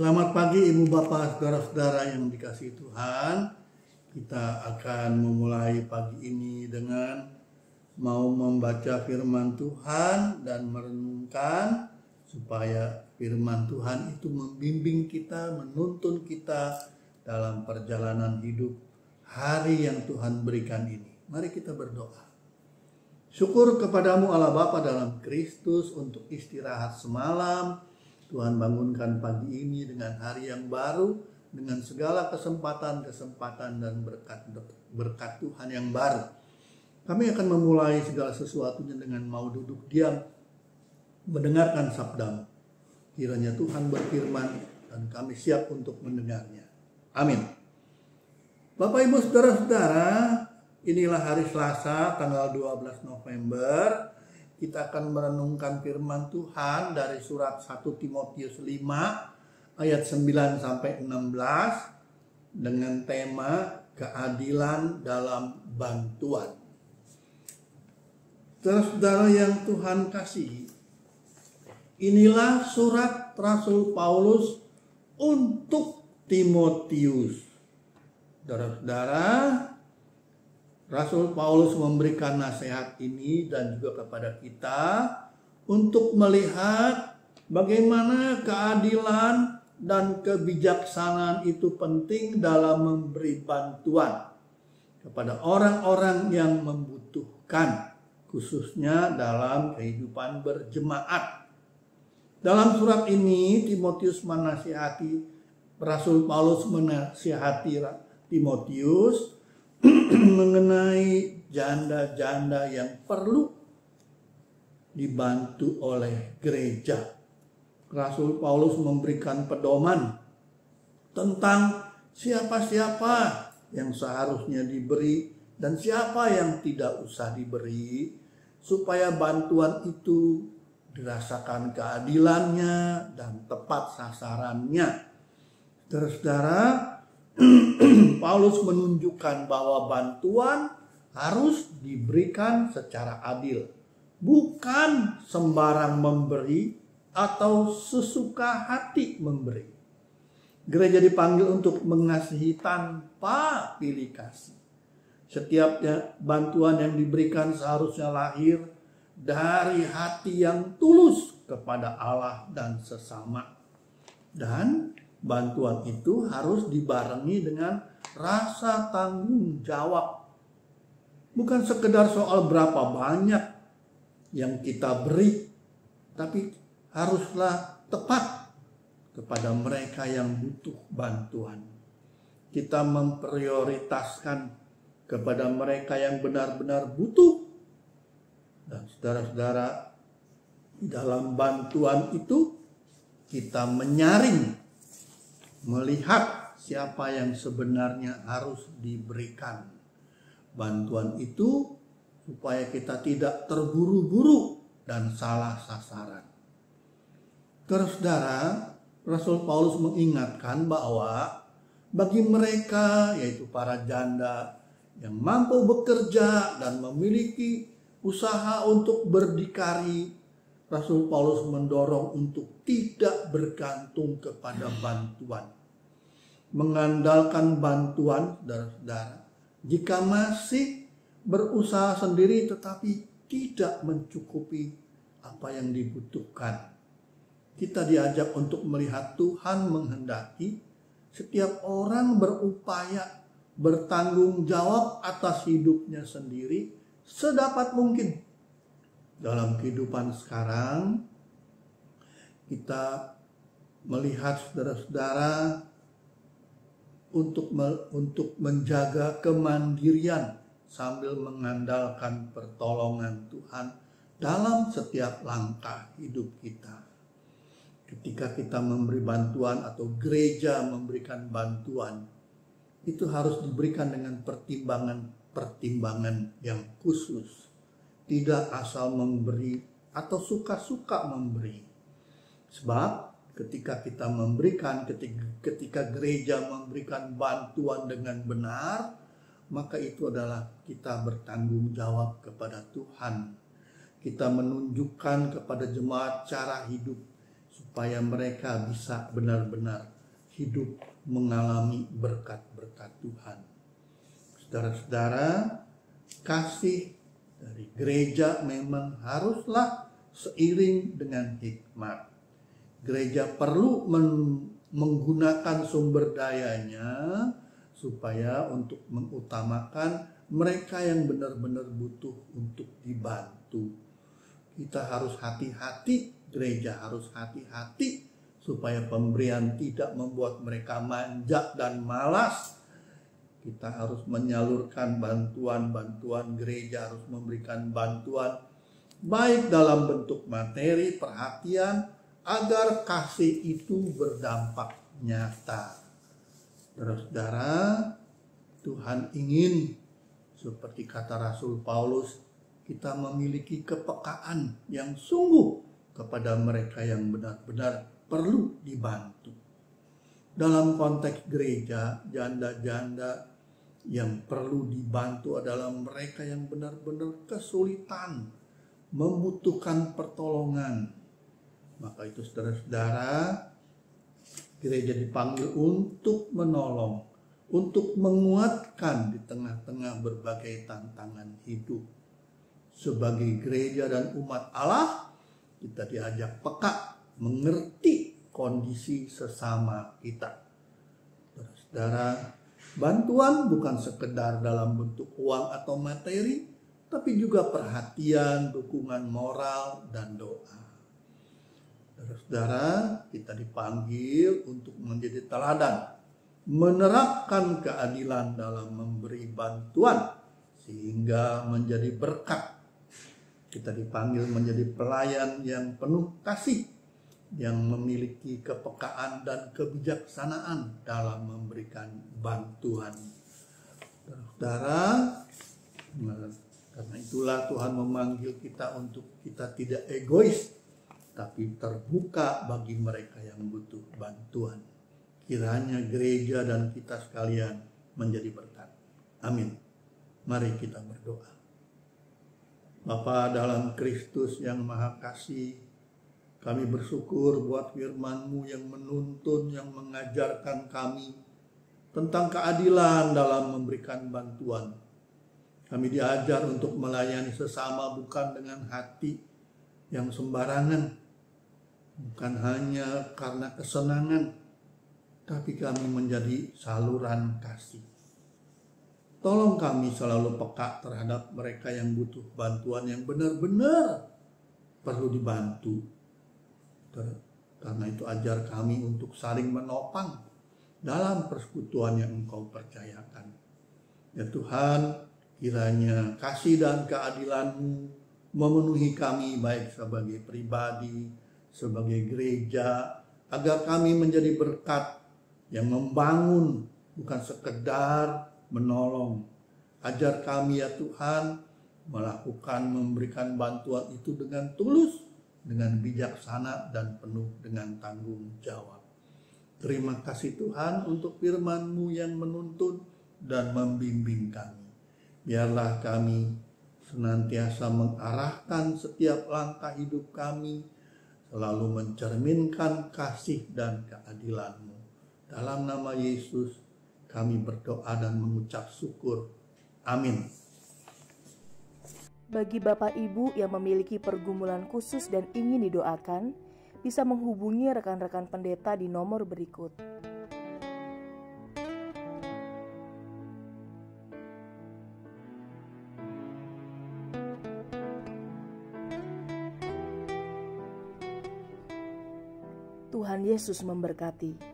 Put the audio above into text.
Selamat pagi Ibu Bapak, saudara-saudara yang dikasihi Tuhan. Kita akan memulai pagi ini dengan mau membaca firman Tuhan dan merenungkan supaya firman Tuhan itu membimbing kita, menuntun kita dalam perjalanan hidup hari yang Tuhan berikan ini. Mari kita berdoa. Syukur kepadamu Allah Bapa dalam Kristus untuk istirahat semalam. Tuhan bangunkan pagi ini dengan hari yang baru, dengan segala kesempatan dan berkat Tuhan yang baru. Kami akan memulai segala sesuatunya dengan mau duduk diam, mendengarkan sabda-Mu. Kiranya Tuhan berfirman dan kami siap untuk mendengarnya. Amin. Bapak Ibu Saudara-saudara, inilah hari Selasa tanggal 12 November. Kita akan merenungkan firman Tuhan dari surat 1 Timotius 5 ayat 9 sampai 16 dengan tema keadilan dalam bantuan. Saudara yang Tuhan kasihi, inilah surat Rasul Paulus untuk Timotius. Saudara-saudara, Rasul Paulus memberikan nasihat ini dan juga kepada kita untuk melihat bagaimana keadilan dan kebijaksanaan itu penting dalam memberi bantuan kepada orang-orang yang membutuhkan, khususnya dalam kehidupan berjemaat. Dalam surat ini Timotius Rasul Paulus menasihati Timotius mengenai janda-janda yang perlu dibantu oleh gereja. Rasul Paulus memberikan pedoman tentang siapa-siapa yang seharusnya diberi dan siapa yang tidak usah diberi, supaya bantuan itu dirasakan keadilannya dan tepat sasarannya. Saudara, Paulus menunjukkan bahwa bantuan harus diberikan secara adil, bukan sembarang memberi atau sesuka hati memberi. Gereja dipanggil untuk mengasihi tanpa pilih kasih. Setiap bantuan yang diberikan seharusnya lahir dari hati yang tulus kepada Allah dan sesama. Dan bantuan itu harus dibarengi dengan rasa tanggung jawab. Bukan sekedar soal berapa banyak yang kita beri, tapi haruslah tepat kepada mereka yang butuh bantuan. Kita memprioritaskan kepada mereka yang benar-benar butuh. Dan saudara-saudara, dalam bantuan itu kita menyaring, melihat siapa yang sebenarnya harus diberikan bantuan itu, supaya kita tidak terburu-buru dan salah sasaran. Terus saudara, Rasul Paulus mengingatkan bahwa bagi mereka, yaitu para janda yang mampu bekerja dan memiliki usaha untuk berdikari, Rasul Paulus mendorong untuk tidak bergantung kepada bantuan. Mengandalkan bantuan, saudara-saudara, jika masih berusaha sendiri tetapi tidak mencukupi apa yang dibutuhkan. Kita diajak untuk melihat Tuhan menghendaki setiap orang berupaya bertanggung jawab atas hidupnya sendiri sedapat mungkin. Dalam kehidupan sekarang, kita melihat saudara-saudara untuk menjaga kemandirian sambil mengandalkan pertolongan Tuhan dalam setiap langkah hidup kita. Ketika kita memberi bantuan atau gereja memberikan bantuan, itu harus diberikan dengan pertimbangan yang khusus. Tidak asal memberi atau suka-suka memberi. Sebab ketika kita memberikan, ketika gereja memberikan bantuan dengan benar, maka itu adalah kita bertanggung jawab kepada Tuhan. Kita menunjukkan kepada jemaat cara hidup supaya mereka bisa benar-benar hidup mengalami berkat-berkat Tuhan. Saudara-saudara, kasih dari gereja memang haruslah seiring dengan hikmat. Gereja perlu menggunakan sumber dayanya supaya untuk mengutamakan mereka yang benar-benar butuh untuk dibantu. Kita harus hati-hati, gereja harus hati-hati supaya pemberian tidak membuat mereka manja dan malas. Kita harus menyalurkan bantuan-bantuan, gereja harus memberikan bantuan baik dalam bentuk materi, perhatian, agar kasih itu berdampak nyata. Saudara-saudara, Tuhan ingin, seperti kata Rasul Paulus, kita memiliki kepekaan yang sungguh kepada mereka yang benar-benar perlu dibantu. Dalam konteks gereja, janda-janda yang perlu dibantu adalah mereka yang benar-benar kesulitan, membutuhkan pertolongan. Maka itu saudara-saudara, gereja dipanggil untuk menolong, untuk menguatkan di tengah-tengah berbagai tantangan hidup. Sebagai gereja dan umat Allah, kita diajak peka, mengerti kondisi sesama kita. Saudara, bantuan bukan sekedar dalam bentuk uang atau materi, tapi juga perhatian, dukungan moral, dan doa. Saudara, kita dipanggil untuk menjadi teladan, menerapkan keadilan dalam memberi bantuan, sehingga menjadi berkat. Kita dipanggil menjadi pelayan yang penuh kasih, yang memiliki kepekaan dan kebijaksanaan dalam memberikan bantuan. Saudara, karena itulah Tuhan memanggil kita untuk kita tidak egois, tapi terbuka bagi mereka yang butuh bantuan. Kiranya gereja dan kita sekalian menjadi berkat. Amin. Mari kita berdoa. Bapa dalam Kristus yang Maha Kasih, kami bersyukur buat firman-Mu yang menuntun, yang mengajarkan kami tentang keadilan dalam memberikan bantuan. Kami diajar untuk melayani sesama bukan dengan hati yang sembarangan, bukan hanya karena kesenangan, tapi kami menjadi saluran kasih. Tolong kami selalu peka terhadap mereka yang butuh bantuan, yang benar-benar perlu dibantu. Karena itu ajar kami untuk saling menopang dalam persekutuan yang Engkau percayakan. Ya Tuhan, kiranya kasih dan keadilan-Mu memenuhi kami baik sebagai pribadi, sebagai gereja, agar kami menjadi berkat yang membangun, bukan sekedar menolong. Ajar kami ya Tuhan memberikan bantuan itu dengan tulus, dengan bijaksana dan penuh dengan tanggung jawab. Terima kasih Tuhan untuk firman-Mu yang menuntun dan membimbing kami. Biarlah kami senantiasa mengarahkan setiap langkah hidup kami, selalu mencerminkan kasih dan keadilan-Mu. Dalam nama Yesus kami berdoa dan mengucap syukur. Amin. Bagi Bapak Ibu yang memiliki pergumulan khusus dan ingin didoakan, bisa menghubungi rekan-rekan pendeta di nomor berikut. Tuhan Yesus memberkati.